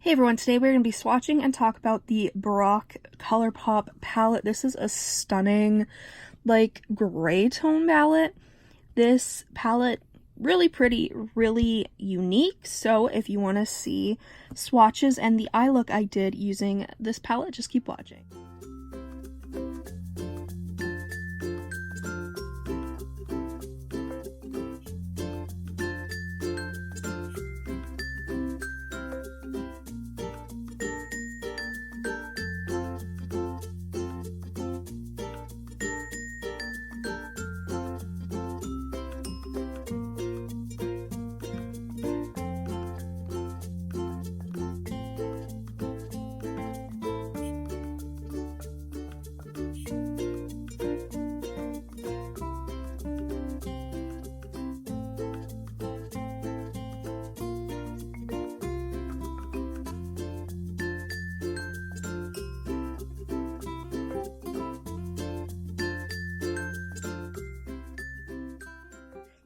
Hey everyone, today we're going to be swatching and talk about the Baroque Colourpop palette. This is a stunning, gray tone palette. This palette, really pretty, really unique. So if you want to see swatches and the eye look I did using this palette, just keep watching.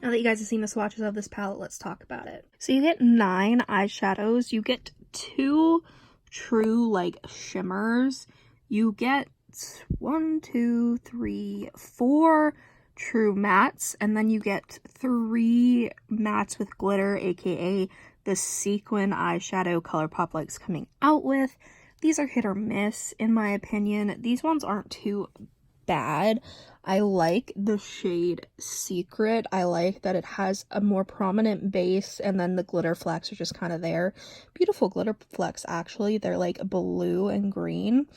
Now that you guys have seen the swatches of this palette, let's talk about it. So you get 9 eyeshadows, you get 2 true shimmers, you get 4 true mattes, and then you get 3 mattes with glitter, aka the sequin eyeshadow Colourpop likes coming out with. These are hit or miss in my opinion. These ones aren't too bad. I like the shade Secret. I like that it has a more prominent base and then the glitter flecks are just kind of there. Beautiful glitter flecks actually. They're like blue and green.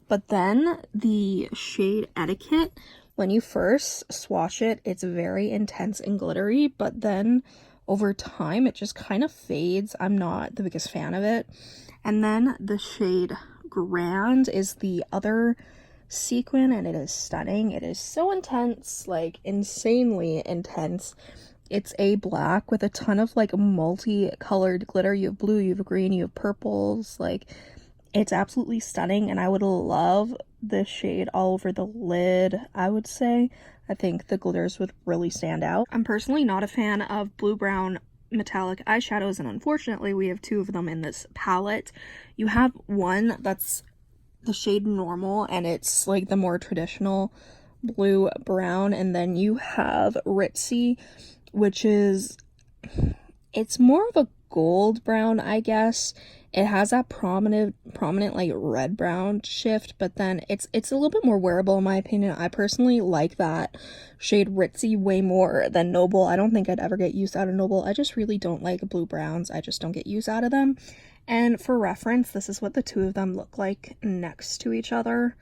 But then the shade Etiquette, when you first swatch it, it's very intense and glittery, but then over time it just kind of fades. I'm not the biggest fan of it. And then the shade Grand is the other sequin, and it is stunning. It is so intense, insanely intense. It's a black with a ton of multicolored glitter. You have blue, you have green, you have purples. It's absolutely stunning, and I would love this shade all over the lid, I would say. I think the glitters would really stand out. I'm personally not a fan of blue-brown metallic eyeshadows, and unfortunately we have 2 of them in this palette. You have one that's the shade Normal, and it's the more traditional blue brown, and then you have Ritzy, which is, it's more of a gold brown, I guess. It has that prominent red brown shift, but then it's a little bit more wearable in my opinion. I personally like that shade Ritzy way more than Noble. I don't think I'd ever get use out of Noble. I just really don't like blue browns. I just don't get use out of them. And for reference, this is what the 2 of them look like next to each other.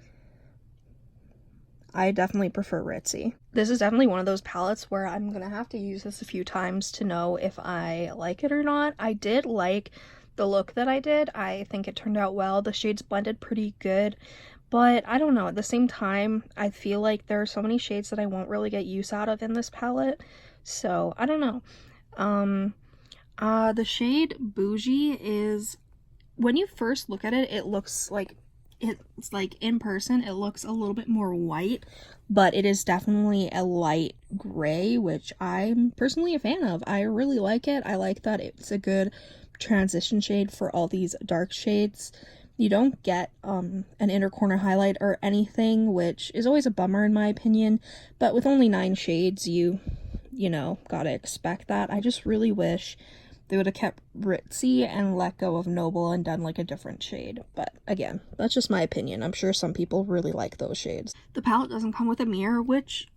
I definitely prefer Ritzy. This is definitely one of those palettes where I'm gonna have to use this a few times to know if I like it or not. I did like the look that I did. I think it turned out well. The shades blended pretty good, but I don't know. At the same time, I feel like there are so many shades that I won't really get use out of in this palette, so I don't know. The shade Bougie is, when you first look at it, it looks it's in person, it looks a little bit more white, but it is definitely a light gray, which I'm personally a fan of. I really like it. I like that it's a good transition shade for all these dark shades. You don't get an inner corner highlight or anything, which is always a bummer in my opinion, but with only 9 shades, you know, gotta expect that. I just really wish they would have kept Ritzy and let go of Noble and done a different shade. But again, that's just my opinion. I'm sure some people really like those shades. The palette doesn't come with a mirror, which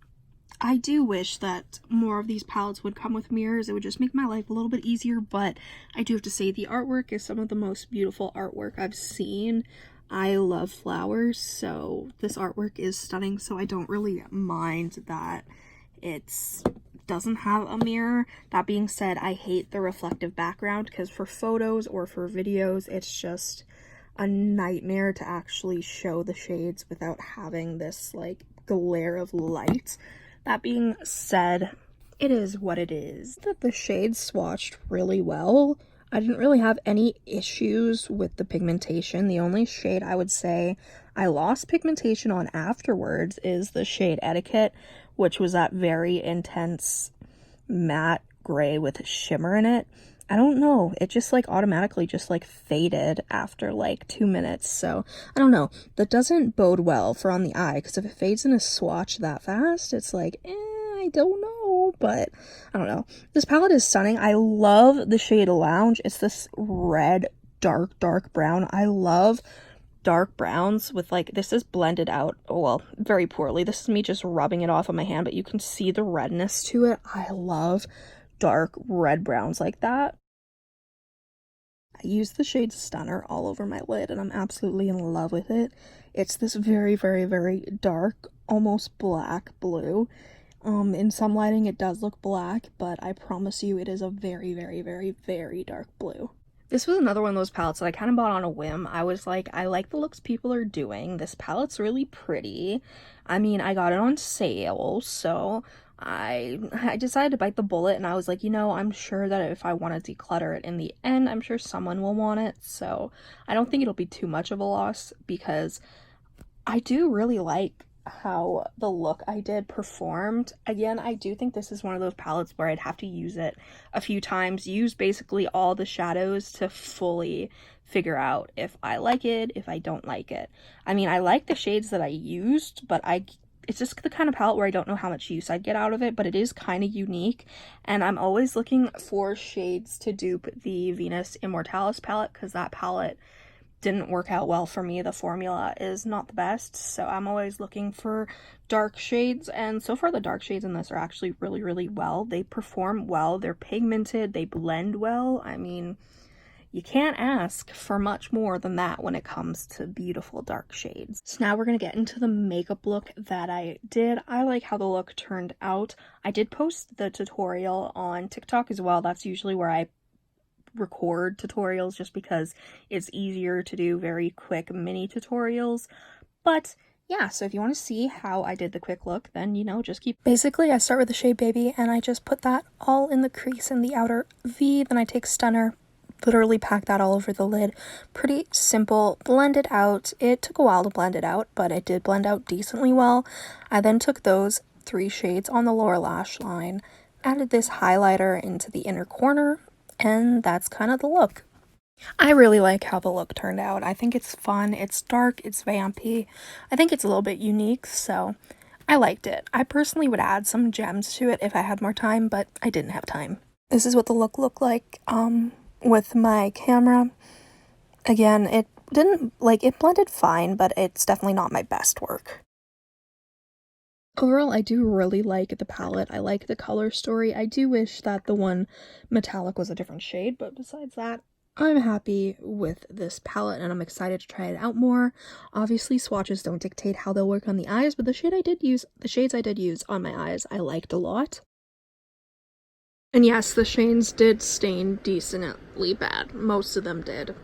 I do wish that more of these palettes would come with mirrors. It would just make my life a little bit easier, but I do have to say the artwork is some of the most beautiful artwork I've seen. I love flowers, so this artwork is stunning, so I don't really mind that it's doesn't have a mirror. That being said, I hate the reflective background because for photos or for videos, it's just a nightmare to actually show the shades without having this glare of light. That being said, it is what it is. That the shades swatched really well. I didn't really have any issues with the pigmentation. The only shade I would say I lost pigmentation on afterwards is the shade Etiquette, which was that very intense matte gray with shimmer in it. I don't know, it just like automatically just like faded after like 2 minutes. So I don't know, that doesn't bode well for on the eye, because if it fades in a swatch that fast, it's like, I don't know, but I don't know. This palette is stunning. I love the shade Lounge. It's this red, dark brown. I love dark browns with like, this is blended out, oh well, very poorly. This is me just rubbing it off on my hand, but you can see the redness to it. I love dark red browns like that. I use the shade Stunner all over my lid and I'm absolutely in love with it. It's this very, very, very dark, almost black blue. In some lighting it does look black, but I promise you it is a very, very, very, very dark blue. This was another one of those palettes that I kind of bought on a whim. I was like, I like the looks people are doing. This palette's really pretty. I mean, I got it on sale, so I decided to bite the bullet, and I was like, you know, I'm sure that if I want to declutter it in the end, I'm sure someone will want it, so I don't think it'll be too much of a loss, because I do really like how the look I did performed. Again, I do think this is one of those palettes where I'd have to use it a few times, use basically all the shadows to fully figure out if I like it, if I don't like it. I mean, I like the shades that I used, but it's just the kind of palette where I don't know how much use I'd get out of it, but it is kind of unique, and I'm always looking for shades to dupe the Venus Immortalis palette, because that palette didn't work out well for me. The formula is not the best, so I'm always looking for dark shades, and so far the dark shades in this are actually really, really well. They perform well, they're pigmented, they blend well. I mean, you can't ask for much more than that when it comes to beautiful dark shades. So now we're gonna get into the makeup look that I did. I like how the look turned out. I did post the tutorial on TikTok as well. That's usually where I record tutorials, just because it's easier to do very quick mini tutorials. But yeah, so if you want to see how I did the quick look, then, you know, just keep... Basically, I start with the shade Baby, and I just put that all in the crease in the outer V, then I take Stunner, literally pack that all over the lid. Pretty simple, blend it out. It took a while to blend it out, but it did blend out decently well. I then took those 3 shades on the lower lash line, added this highlighter into the inner corner, and that's kind of the look. I really like how the look turned out. I think it's fun, it's dark, it's vampy. I think it's a little bit unique, so I liked it. I personally would add some gems to it if I had more time, but I didn't have time. This is what the look looked like with my camera. Again, it didn't, like, it blended fine, but it's definitely not my best work. Overall, I do really like the palette. I like the color story. I do wish that the one metallic was a different shade, but besides that, I'm happy with this palette and I'm excited to try it out more. Obviously, swatches don't dictate how they'll work on the eyes, but the shades I did use on my eyes, I liked a lot. And yes, the shades did stain decently bad. Most of them did.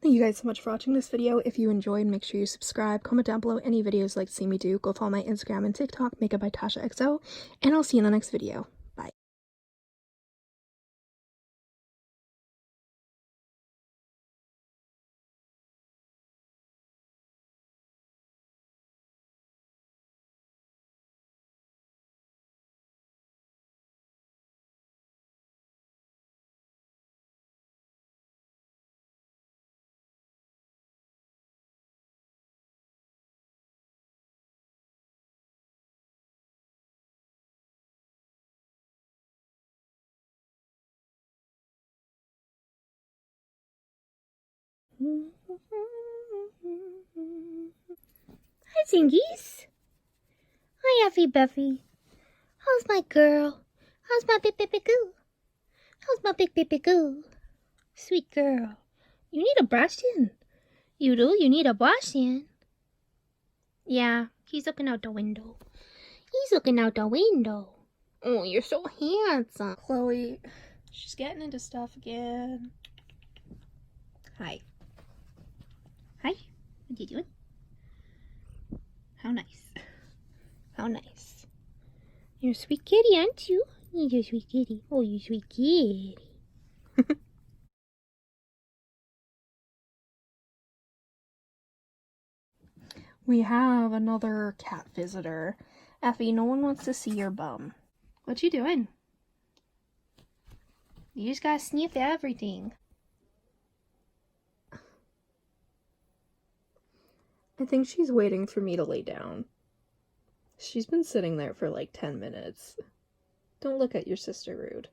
Thank you guys so much for watching this video. If you enjoyed, make sure you subscribe, comment down below any videos you'd like to see me do. Go follow my Instagram and TikTok, Makeup by Tasha XO, and I'll see you in the next video. Bye. Hi, Zingies. Hi, Effie Buffy. How's my girl? How's my baby goo? How's my big baby goo? Sweet girl. You need a brushing. You do? You need a brushing? Yeah, he's looking out the window. He's looking out the window. Oh, you're so handsome. Chloe, she's getting into stuff again. Hi. Hi. What you doing? How nice. How nice. You're a sweet kitty, aren't you? You're a sweet kitty. Oh, you sweet kitty. We have another cat visitor. Effie, no one wants to see your bum. What you doing? You just gotta sniff everything. I think she's waiting for me to lay down. She's been sitting there for like 10 minutes. Don't look at your sister rude.